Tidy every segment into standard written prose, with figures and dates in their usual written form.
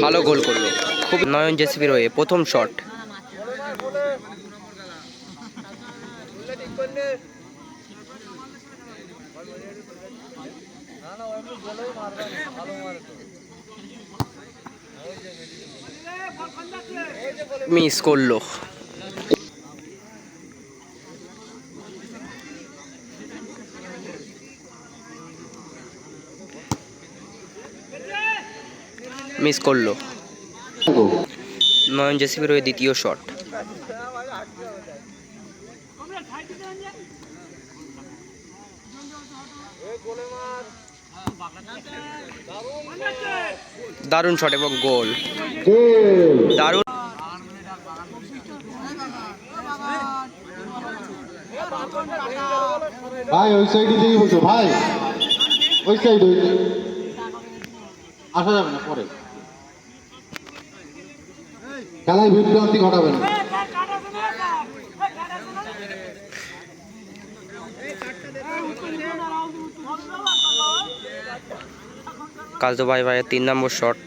ভালো গোল করলো, খুব নয়ন জেসিপির হয়ে প্রথম শট। মিস করলো। মিস করলো। নয়ন জেসিপির হয়ে দ্বিতীয় শট। দারুণ শট এবং গোল। দারুণ। ভাই ওই সাইডে থেকে বসো ভাই, ওই সাইডে আসা যাবে না, পরে খেলায় বিভ্রান্তি ঘটাবেন না। কাজু ভাই ভাইয়ের 3 নম্বর শট।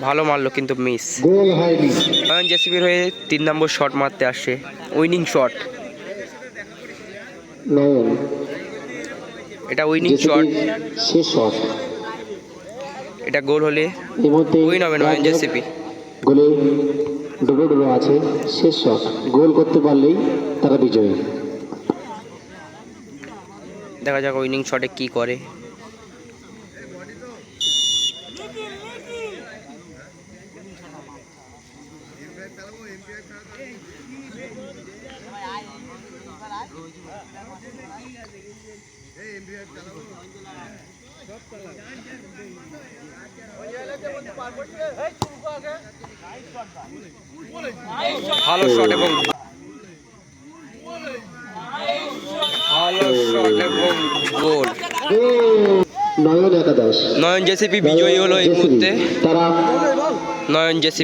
ভালো মারলো কিন্তু মিস। গোল হয়নি। নয়ন জেসিপির হয়ে 3 নম্বর শট মারতে আসে, উইনিং শট। নয়ন, এটা উইনিং শট, শেষ শট। এটা গোল হলে এই মুহূর্তে উইন হবে নয়ন জেসিপি। গোলে ডুবে ডুবে আছে, শেষ শট। গোল করতে পারলেই তারা বিজয়ী। দেখা যাক উইনিং শটে কি করে। ভালো শট এবং গোল। নয়ন একাদশ, নয়ন জেসিপি বিজয়ী হলো এই মুহূর্তে। তারা নয়ন জেসিপি।